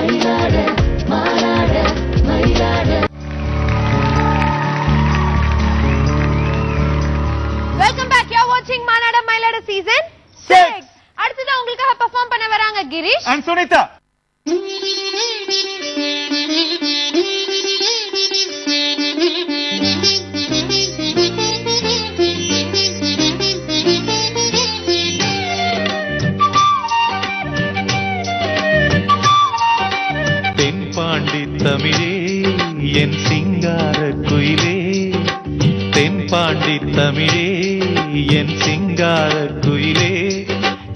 Welcome back. You're watching Manada Mailada season 6. அடுத்தது உங்களுக்காக perform பண்ண வராங்க கிரீஷ் and Sunita. தென்பாண்டி தமிழே என் சிங்கார குயிலே, தென்பாண்டி தமிழே என் சிங்கார குயிலே,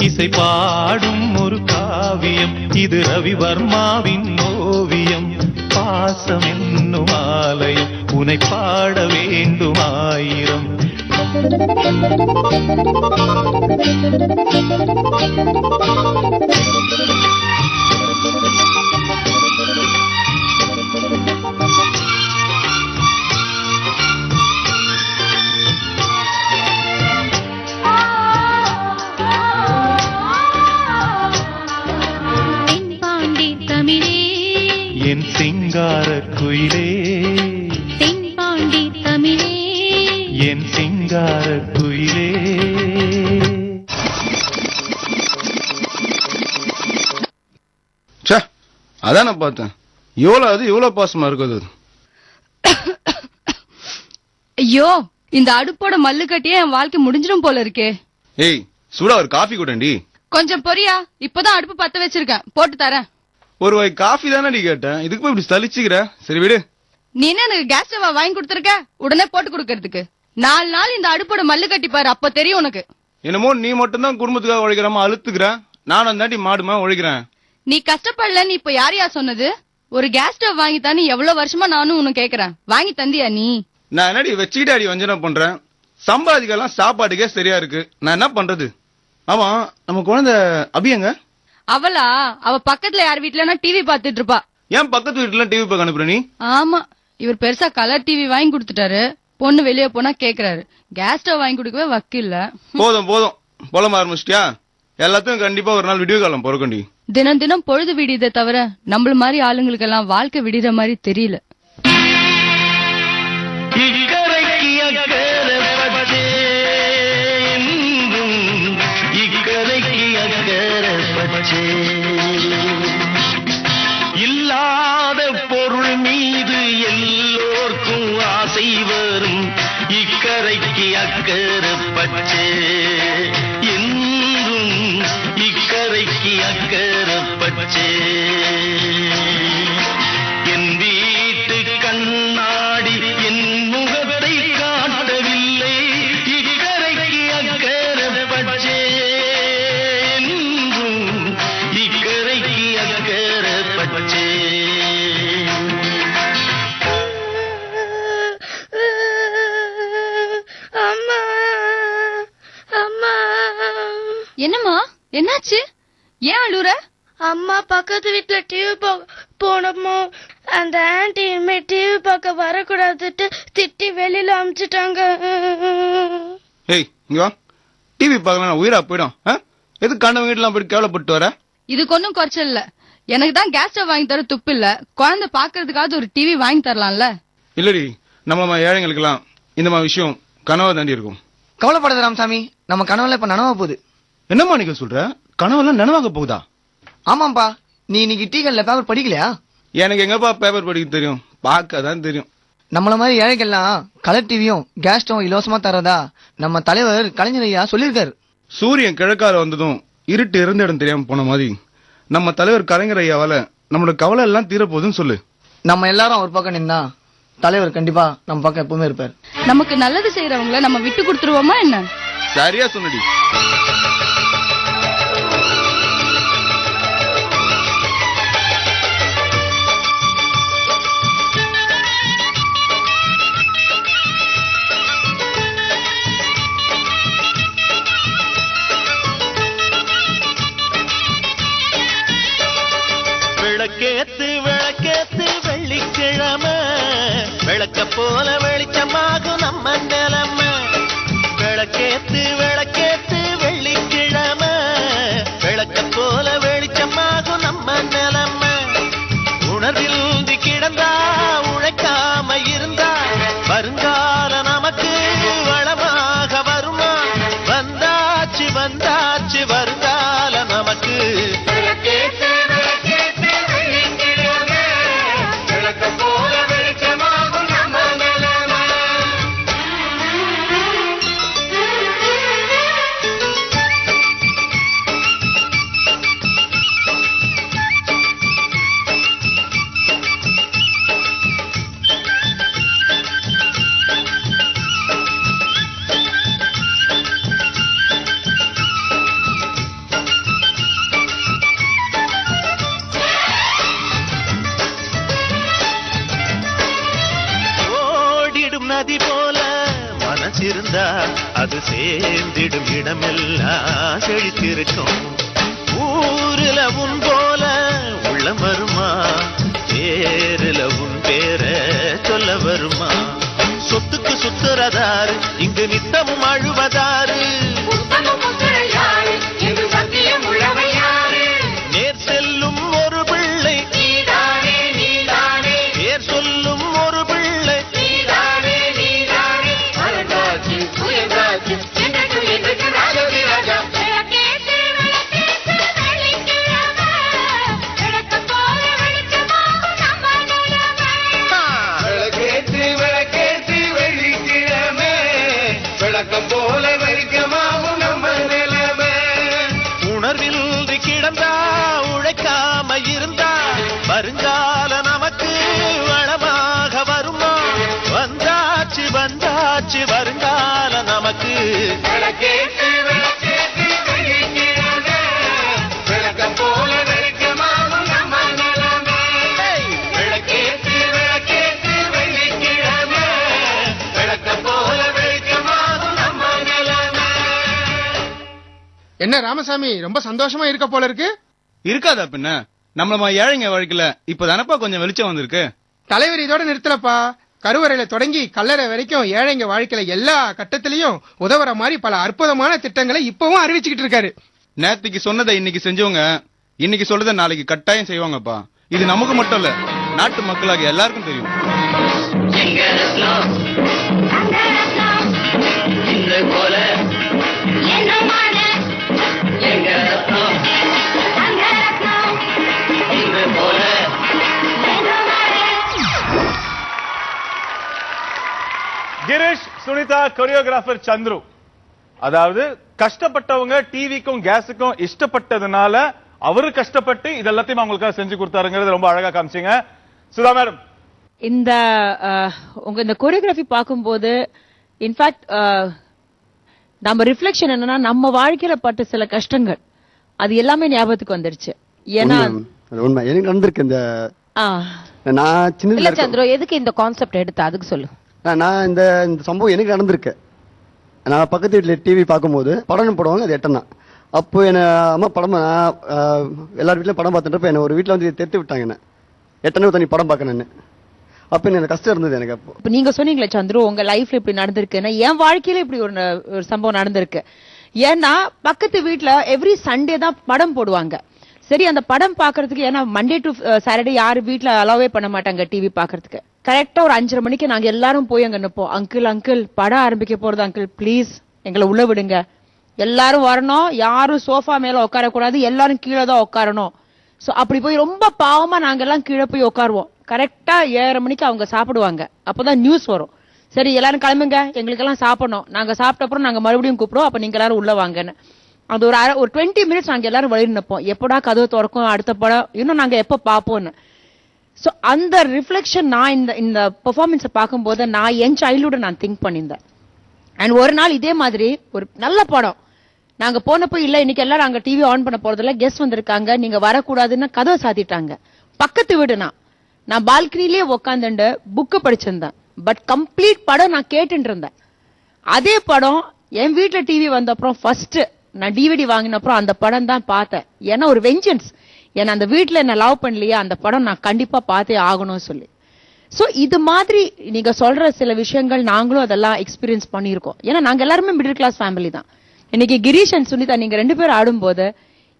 இசை பாடும் ஒரு காவியம் இது ரவிவர்மாவின் ஓவியம், பாசம் என்னும் ஆலயம் உனை பாட வேண்டும் ஆயிரம். என் சிங்கார குயிலே, தென்பாண்டி தமிழே என் சிங்கார குயிலே. அதான் நான் பார்த்தேன், இவ்வளவு பாசமா இருக்குது. ஐயோ, இந்த அடுப்போட மல்லு கட்டியே என் வாழ்க்கை முடிஞ்சிடும் போல இருக்கே. ஏய் சூடா ஒரு காஃபி கூடண்டி. கொஞ்சம் பொரியா, இப்பதான் அடுப்பு பத்த வச்சிருக்கேன், போட்டு தரேன். ஒரு வாய் காஃபி தானே கேட்டேன், இதுக்கு போய் இப்படி சலிச்சுக்கிற. சரி விடு. நீ என்ன எனக்கு கேஸ் ஸ்டவ் வாங்கி கொடுத்துருக்க உடனே போட்டு கொடுக்கறதுக்கு? 4 நாள் இந்த அடுப்போட மல்லு கட்டி பாரு, அப்ப தெரியும் உனக்கு. என்னமோ நீ மட்டும் தான் குடும்பத்துக்காக உழைக்கிறமா அழுத்துக்கிற, நானும் தாண்டி மாடுமா உழைக்கிறேன். நீ கஷ்டப்படலன்னு இப்ப யாரையா சொன்னது? ஒரு கேஸ் ஸ்டவ் வாங்கி தானே எவ்வளவு வருஷமா நானும் உனக்கு கேக்குறேன், வாங்கி தந்தியா நீ? நான் என்னடி வச்சுக்கிட்டு அடி வஞ்சனை பண்றேன், சம்பாதிக்கலாம் சாப்பாட்டுக்கே சரியா இருக்கு, நான் என்ன பண்றது? ஆமா, நம்ம குழந்தை அபியங்க? அவளா? அவ பக்கத்துல யார் வீட்டுலன்னா டிவி பாத்துட்டு இருப்பா. ஏன் பக்கத்து வீட்டுல டிவி பார்க்க அனுப்புற நீ? ஆமா, இவர் பெருசா கலர் டிவி வாங்கி கொடுத்துட்டாரு, பொண்ணு வெளியே போனா கேக்குறாரு, கேஸ் ஸ்டவ் வாங்கி கொடுக்கவே வக்கில்ல. போதும் போலமா ஆரம்பிச்சிட்டியா? எல்லாத்தையும் கண்டிப்பா ஒரு நாள் வீடியோ காலம் பொறுக்கண்டி. தினம் தினம் பொழுது விடியதை தவிர நம்மள மாதிரி ஆளுங்களுக்கு எல்லாம் வாழ்க்கை விடிற மாதிரி தெரியல. இல்லாத பொருள் மீது எல்லோர்க்கும் ஆசை வரும், இக்கரைக்கு அக்கறை பச்சை என்றும், இக்கரைக்கு அக்கறை பச்சை. என் வீட்டு கண்ணாடி என் முகத்தை காட்டவில்லை, இக்கரைக்கு அக்கறை பச்சை என்றும், இக்கரைக்கு அக்கறை பச்சை. என்னம்மா, என்னாச்சு? ஏன் அழுற? அம்மா பக்கத்து வீட்டுல டிவி போனோமோ, அந்த ஆன்டி இனிமே டிவி பார்க்க வரக்கூடாதுட்டு திட்டி வெளியில அமிச்சிட்டாங்க. ஏய் இங்க வா, டிவி பார்க்கலாம் உயிரா போயிடும். எதுக்கு கண்ட வீட்டுலாம் போயிட்டு கேவலப்பட்டு வர? இதுக்கு ஒன்னும் குறைச்சல் இல்ல, எனக்கு தான் கேஸ் ஸ்டவ் வாங்கி தர துப்பு இல்ல, குழந்தை பாக்குறதுக்காவது ஒரு டிவி வாங்கி தரலாம்ல. இல்லடி, நம்ம ஏழைங்களுக்கு எல்லாம் இந்த மாதிரி விஷயம் கனவா தாண்டி இருக்கும். கவலைப்படாத ராமசாமி, நம்ம கனவுல இப்ப நனவா போகுது. என்னம்மா நீங்க சொல்ற? கனவெல்லாம் நனவாக போகுதா? ஆமாப்பா, நீ இன்னைக்கு டீகல்ல பேப்பர் படிக்கலையா? எனக்கு எங்கப்பா பேப்பர் படிக்க தெரியும், பார்க்க தான் தெரியும். நம்மள மாதிரி ஏழைகள்லாம் கலர் டிவியும் கேஸ் ஸ்டவும் இலவசமா தரதா நம்ம தலைவர் கலைஞர் ஐயா சொல்லியிருக்காரு. சூரியன் கிழக்கால வந்ததும் இருட்டு இருந்த இடம் தெரியாம போன மாதிரி நம்ம தலைவர் கலைஞர் ஐயாவால நம்மளோட கவலை எல்லாம் தீரப்போகுதுன்னு சொல்லு. நம்ம எல்லாரும் ஒரு பக்கம் நின்னா தலைவர் கண்டிப்பா நம்ம பக்கம் எப்பவுமே இருப்பார். நமக்கு நல்லது செய்யறவங்கள நம்ம விட்டு கொடுத்துருவோமா என்ன? சரியா சொன்னடி. விளக்கேத்து விளக்கேத்து வெள்ளிக்கிழமை, விளக்க போல வெளிச்சமாகும் நம்ம நிலைமை. விளக்கேத்து விளக்கேத்து வெள்ளிக்கிழமை, விளக்க போல வெளிச்சமாகும் நம்ம நிலைமை. நதி போல மனசிருந்தா அது சேர்ந்திடும் இடமெல்லாம் செழித்திருக்கும். ஊருல உன் போல உள்ளம் வருமா, பேருல உன் பேர சொல்ல வருமா? சொத்துக்கு சுத்துறதாரு, இங்கு நித்தமும் அழுவதாரு, நேர் செல்லும் ஒரு பிள்ளை பேர் சொல்லும் ஒரு பிள்ளை. உணர்வில் கிடந்தா உழைக்காம இருந்தா வருங்கால நமக்கு வளமாக வருமா? வந்தாச்சு வந்தாச்சு வருங்கால நமக்கு. என்ன ராமசாமி, ரொம்ப சந்தோஷமா இருக்க போல இருக்கு. இருக்காதா பின்ன? நம்மள ஏழைங்க வாழ்க்கையில இப்பதானப்பா கொஞ்சம் வெளிச்சம் வந்திருக்கு. தலைவர் இதோட நிறுத்தலப்பா. கருவறையில தொடங்கி கல்லறை வரைக்கும் ஏழைங்க வாழ்க்கையில எல்லா கட்டத்திலையும் உதவுற மாதிரி பல அற்புதமான திட்டங்களை இப்பவும் அறிவிச்சுக்கிட்டு இருக்காரு. நேத்திக்கு சொன்னதை இன்னைக்கு செஞ்சவங்க இன்னைக்கு சொல்றதை நாளைக்கு கட்டாயம் செய்வாங்கப்பா. இது நமக்கு மட்டும் இல்ல, நாட்டு மக்களாக எல்லாருக்கும் தெரியும். கிரீஷ், சுனிதா, கொரியோகிராஃபர் சந்துரு. அதாவது கஷ்டப்பட்டவங்க டிவிக்கும் கேஸுக்கும் இஷ்டப்பட்டதுனால அவரு கஷ்டப்பட்டு இதெல்லாத்தையும் அவங்களுக்காக செஞ்சு கொடுத்தாருங்கிறது ரொம்ப அழகா காமிச்சீங்க. சுதா மேடம், இந்த உங்க இந்த கோரியோகிராஃபி பார்க்கும்போது இன்ஃபேக்ட் நம்ம ரிஃப்ளெக்ஷன் என்னன்னா நம்ம வாழ்க்கையில பட்ட சில கஷ்டங்கள் அது எல்லாமே ஞாபகத்துக்கு வந்துருச்சு. ஏன்னா உண்மை எனக்கு நடந்திருக்கு. இந்த நான் சின்ன சந்திரோ எதுக்கு இந்த கான்செப்ட் எடுத்த அதுக்கு சொல்லு. நான் இந்த சம்பவம் எனக்கு நடந்திருக்கு. நான் பக்கத்து வீட்டுல டிவி பார்க்கும்போது படம் போடுவாங்க, அது எட்டனா. அப்போ என்ன அம்மா படம் எல்லார் வீட்லயும் படம் பார்த்துட்டப்ப என்ன ஒரு வீட்டுல வந்து தெத்து விட்டாங்க. என்ன எட்டனை தனி படம் பார்க்கணும்னு. அப்ப எனக்கு கஷ்டம் இருந்தது எனக்கு. அப்போ இப்ப நீங்க சொன்னீங்களே சந்துரு உங்க லைஃப்ல இப்படி நடந்திருக்குன்னா என் வாழ்க்கையில இப்படி ஒரு சம்பவம் நடந்திருக்கு. ஏன்னா பக்கத்து வீட்டுல எவ்ரி சண்டே தான் படம் போடுவாங்க. சரி, அந்த படம் பாக்குறதுக்கு, ஏன்னா மண்டே டு சாட்டர்டே யாரு வீட்டுல அலோவே பண்ண மாட்டாங்க டிவி பாக்குறதுக்கு. கரெக்டா ஒரு 5:30 மணிக்கு நாங்க எல்லாரும் போய் அங்க நிப்போம். அங்கிள் படம் ஆரம்பிக்க போறது அங்கிள், ப்ளீஸ் எங்களை உள்ள விடுங்க, எல்லாரும் வரணும், யாரும் சோஃபா மேல உட்கார கூடாது, எல்லாரும் கீழே தான் உட்காரணும். சோ அப்படி போய் ரொம்ப பாவமா நாங்க எல்லாம் கீழே போய் உட்காருவோம். கரெக்டா 7:30 மணிக்கு அவங்க சாப்பிடுவாங்க. அப்பதான் நியூஸ் வரும். சரி எல்லாரும் கிளம்புங்க, எங்களுக்கு எல்லாம் சாப்பிடணும், நாங்க சாப்பிட்ட அப்புறம் நாங்க மறுபடியும் கூப்பிடுவோம், அப்ப நீங்க எல்லாரும் உள்ள வாங்கன்னு. அது ஒரு 20 மினிட்ஸ் நாங்க எல்லாரும் வழி நிப்போம். எப்படா கதவு திறக்கும், அடுத்த படம் இன்னும் நாங்க எப்ப பாப்போம்னு. சோ அந்த ரிஃப்ளெக்ஷன் நான் இந்த பெர்ஃபார்மன்ஸை பார்க்கும்போது நான் என் சைல்ட்ஹுட் நான் திங்க் பண்ணியிருந்தேன். அண்ட் ஒரு நாள் இதே மாதிரி ஒரு நல்ல படம் நாங்க போனப்போ, இல்ல இன்னைக்கு எல்லாரும் அங்க டிவி ஆன் பண்ண போறதில்ல, கெஸ்ட் வந்திருக்காங்க, நீங்க வரக்கூடாதுன்னு கதவை சாத்திட்டாங்க. பக்கத்து வீடுனா நான் பால்கனிலேயே உட்காந்துட்டு புக்கு படிச்சிருந்தேன். பட் கம்ப்ளீட் படம் நான் கேட்டுட்டு இருந்தேன். அதே படம் என் வீட்டுல டிவி வந்த அப்புறம் ஃபர்ஸ்ட் நான் டிவிடி வாங்கின அப்புறம் அந்த படம் தான் பார்த்தேன். ஏன்னா ஒரு வெஞ்சன்ஸ், ஏன்னா அந்த வீட்டுல என்ன லவ் பண்ணலையா, அந்த படம் நான் கண்டிப்பா பார்த்தே ஆகணும்னு சொல்லி. சோ இது மாதிரி நீங்க சொல்ற சில விஷயங்கள் நாங்களும் அதெல்லாம் எக்ஸ்பீரியன்ஸ் பண்ணியிருக்கோம். ஏன்னா நாங்க எல்லாருமே மிடில் கிளாஸ் ஃபேமிலி தான். இன்னைக்கு கிரீஷ் அண்ட் சுனிதா நீங்க 2 பேரும் ஆடும்போது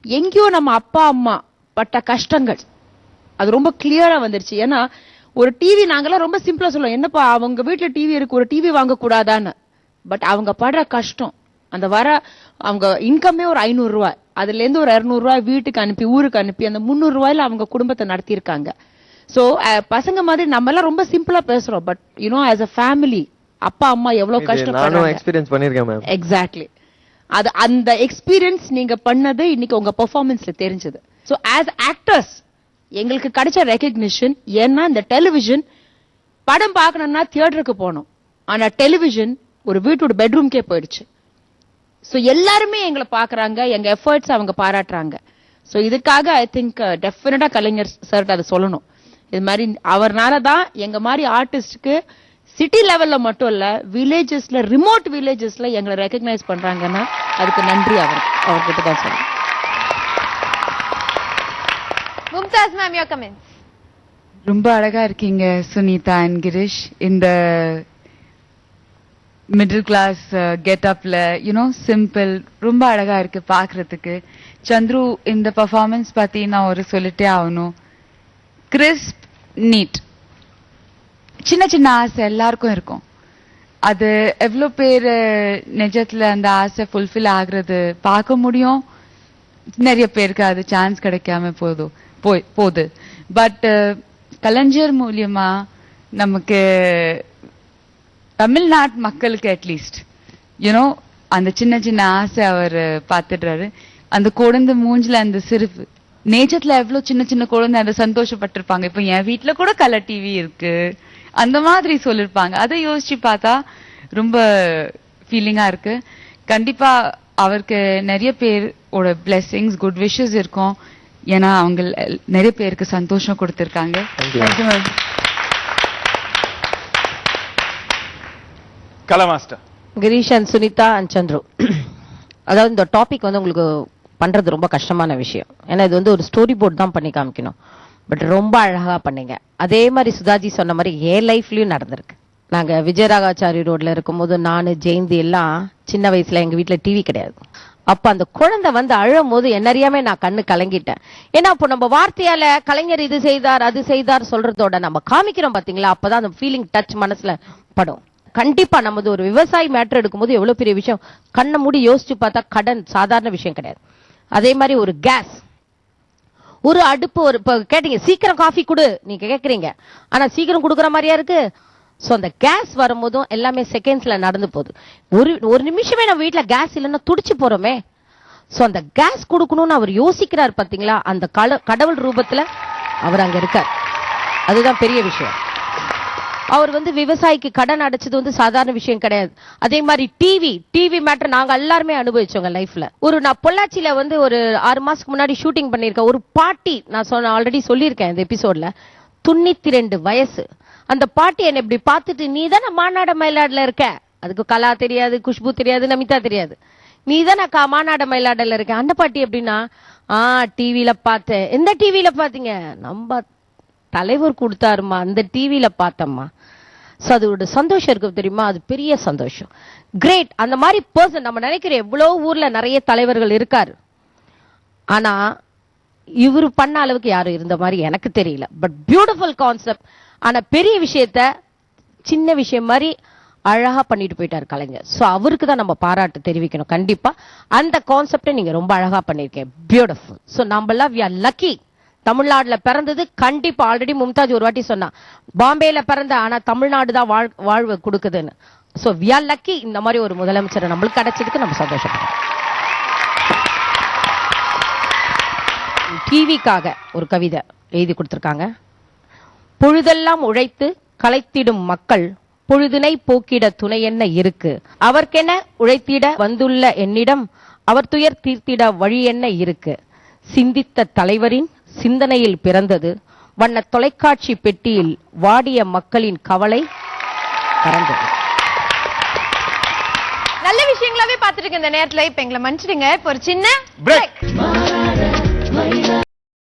எங்கேயோ நம்ம அப்பா அம்மா பட்ட கஷ்டங்கள் அது ரொம்ப கிளியரா வந்துருச்சு. ஏன்னா ஒரு டிவி நாங்கெல்லாம் ரொம்ப சிம்பிளா சொல்லுவோம், என்னப்பா அவங்க வீட்டுல டிவி இருக்கு, ஒரு டிவி வாங்க கூடாதான்னு. பட் அவங்க படுற கஷ்டம், அந்த வர அவங்க இன்கமே ஒரு 500 ரூபாய், அதுல இருந்து ஒரு 200 ரூபாய் வீட்டுக்கு அனுப்பி ஊருக்கு அனுப்பி அந்த 300 ரூபாயில அவங்க குடும்பத்தை நடத்தியிருக்காங்க. சோ பசங்க மாதிரி நம்ம எல்லாம் ரொம்ப சிம்பிளா பேசுறோம். But you know as a family அப்பா அம்மா எவ்வளவு கஷ்டப்படுறாங்க. எக்ஸ்பீரியன்ஸ் பண்ணிருக்கேன் மேம். எக்ஸாக்ட்லி. அது அந்த எக்ஸ்பீரியன்ஸ் நீங்க பண்ணது இன்னைக்கு உங்க பெர்ஃபார்மன்ஸ்ல தெரிஞ்சது. சோ ஆஸ் ஆக்டர்ஸ் எங்களுக்கு கிடைச்ச ரெகக்னிஷன். ஏன்னா இந்த டெலிவிஷன் படம் பார்க்கணும்னா தியேட்டருக்கு போனோம், ஆனா டெலிவிஷன் ஒரு வீட்டோட பெட்ரூம்க்கே போயிடுச்சு. சோ எல்லாருமே எங்களை பாக்குறாங்க, எங்க எஃபர்ட்ஸ் அவங்க பாராட்டுறாங்க. சோ இதுக்காக ஐ திங்க் டெஃபினட்டா கலைஞர் சார் அதை சொல்லணும். இது மாதிரி அவர்னாலதான் எங்க மாதிரி ஆர்டிஸ்டுக்கு சிட்டி லெவல்ல மட்டும் இல்ல, வில்லேஜஸ்ல, ரிமோட் வில்லேஜஸ்ல எங்களை ரெகக்னைஸ் பண்றாங்கன்னா அதுக்கு நன்றி அவர்கிட்ட தான் சொல்லணும். Mumtaz ma'am, your comments. ரொம்ப அழகா இருக்கீங்க சுனிதா அண்ட் கிரிஷ். இந்த மிடில் கிளாஸ் கெட்டப்ல சிம்பிள், ரொம்ப அழகா இருக்கு பாக்குறதுக்கு. சந்துரு, இந்த பெர்ஃபார்மன்ஸ் பத்தி நான் ஒரு சொல்லிட்டே ஆகணும். Crisp, neat. சின்ன சின்ன ஆசை எல்லாருக்கும் இருக்கும். அது எவ்வளவு பேர் நிஜத்துல அந்த ஆசை ஃபுல்ஃபில் ஆகுறது பார்க்க முடியும். நிறைய பேருக்கு அது சான்ஸ் கிடைக்காம போகுது. பட் கலைஞர் மூலியமா நமக்கு தமிழ்நாட்டு மக்களுக்கு அட்லீஸ்ட் அந்த சின்ன சின்ன ஆசை அவர் பார்த்துடுறாரு. அந்த குழந்தை மூஞ்சில அந்த சிரிப்பு, நேச்சத்துல எவ்வளவு சின்ன சின்ன குழந்தை அதை சந்தோஷப்பட்டிருப்பாங்க. இப்ப என் வீட்டுல கூட கலர் டிவி இருக்கு, அந்த மாதிரி சொல்லிருப்பாங்க. அதை யோசிச்சு பார்த்தா ரொம்ப ஃபீலிங்கா இருக்கு. கண்டிப்பா அவருக்கு நிறைய பேரோட பிளெஸிங்ஸ், குட் விஷஸ் இருக்கும். ஏன்னா அவங்க நிறைய பேருக்கு சந்தோஷம் கொடுத்திருக்காங்க. Kala master. Girish and Sunitha and Chandru, அதாவது இந்த டாபிக் உங்களுக்கு பண்றது ரொம்ப கஷ்டமான விஷயம். ஏன்னா இது ஒரு ஸ்டோரி போர்ட் தான் பண்ணி காமிக்கணும். பட் ரொம்ப அழகா பண்ணீங்க. அதே மாதிரி சுதாஜி சொன்ன மாதிரி என் லைஃப்லயும் நடந்திருக்கு. நாங்க விஜயராகாச்சாரி ரோட்ல இருக்கும்போது நானு ஜெயந்தி எல்லாம் சின்ன வயசுல எங்க வீட்டுல டிவி கிடையாது. அப்ப அந்த குழந்தை அழும் போது என்னறியாமே நான் கண்ணு கலங்கிட்டேன். ஏன்னா அப்போ நம்ம வார்த்தையால கலைஞர் இது செய்தார் அது செய்தார் சொல்றதோட நம்ம காமிக்கிறோம் பாத்தீங்களா, அப்பதான் அந்த ஃபீலிங் டச் மனசுல படும். கண்டிப்பா நமது ஒரு விவசாயி மேட்டர் எடுக்கும்போது எவ்வளவு பெரிய விஷயம். கண்ணை மூடி யோசிச்சு பார்த்தா கடன் சாதாரண விஷயம் கிடையாது. அதே மாதிரி ஒரு கேஸ், ஒரு அடுப்பு, ஒரு கேட்டீங்க சீக்கிரம் காஃபி கொடு நீங்க கேக்குறீங்க, ஆனா சீக்கிரம் கொடுக்குற மாதிரியா இருக்கு. சோ அந்த கேஸ் வரும்போதும் எல்லாமே செகண்ட்ஸ்ல நடந்து போகுது. ஒரு நிமிஷமே நம்ம வீட்டுல கேஸ் இல்லைன்னா துடிச்சு போறோமே. சோ அந்த கேஸ் கொடுக்கணும்னு அவர் யோசிக்கிறார் பாத்தீங்களா, அந்த கடவுள் ரூபத்துல அவர் அங்க இருக்கார். அதுதான் பெரிய விஷயம். அவர் விவசாயிக்கு கடன் அடைச்சது சாதாரண விஷயம் கிடையாது. அதே மாதிரி டிவி மேட்டர் நாங்க எல்லாருமே அனுபவிச்சோங்க லைஃப்ல. நான் பொள்ளாச்சியில ஒரு 6 மாசத்துக்கு முன்னாடி ஷூட்டிங் பண்ணிருக்கேன். ஒரு பாட்டி, நான் ஆல்ரெடி சொல்லியிருக்கேன் இந்த எபிசோட்ல, 92 வயசு. அந்த பாட்டி என்ன இப்படி பார்த்துட்டு, நீ தானே மாநாடு மயிலாடுல இருக்க, அதுக்கு கலா தெரியாது, குஷ்பு தெரியாது, நமிதா தெரியாது, நீ தானே மாநாடு மயிலாடுல இருக்க. அந்த பாட்டி எப்படின்னா, டிவில பார்த்தேன். எந்த டிவில பாத்தீங்க? நம்ம தலைவர் கொடுத்தாருமா, அந்த டிவில பார்த்தம்மா. சோ அதோட சந்தோஷம் இருக்கு தெரியுமா, அது பெரிய சந்தோஷம். கிரேட். அந்த மாதிரி பர்சன் நம்ம நினைக்கிறோம். எவ்வளவு ஊர்ல நிறைய தலைவர்கள் இருக்காரு, ஆனா இவரு பண்ண அளவுக்கு யாரும் இருந்த மாதிரி எனக்கு தெரியல. But beautiful concept. ஆனா பெரிய விஷயத்த சின்ன விஷயம் மாதிரி அழகா பண்ணிட்டு போயிட்டாரு கலைஞர். சோ அவருக்கு தான் நம்ம பாராட்டு தெரிவிக்கணும். கண்டிப்பா அந்த கான்செப்டை நீங்க ரொம்ப அழகா பண்ணிருக்கீங்க. பியூட்டிஃபுல். சோ நம்மளாம் வி ஆர் லக்கி தமிழ்நாடுல பிறந்தது. கண்டிப்பா ஆல்ரெடி மும்தாஜ் ஒரு வாட்டி சொன்னா, பாம்பேல பிறந்த ஆனா தமிழ்நாடு தான் வாழ்வு கொடுக்குதுன்னு. So we are lucky. இந்த மாதிரி ஒரு முதலமைச்சரை நம்மளுக்கு கிடைச்சதுக்கு நம்ம சந்தோஷப்படுறோம். டிவிக்காக ஒரு கவிதை எழுதி கொடுத்திருக்காங்க. பொழுதெல்லாம் உழைத்து களைத்திடும் மக்கள் பொழுதினை போக்கிட துணை என்ன இருக்கு, அவர்க்கென உழைத்திட வந்துள்ள என்னிடம் அவர் துயர் தீர்த்திட வழி என்ன இருக்கு, சிந்தித்த தலைவரின் சிந்தனையில் பிறந்தது வண்ண தொலைக்காட்சி பெட்டியில் வாடிய மக்களின் கவலை பறந்தது. நல்ல விஷயங்களாவே பார்த்துட்டு இருக்க இந்த நேரத்துல இப்ப எங்களை மன்னிச்சிடுங்க. இப்ப ஒரு சின்ன பிரேக்.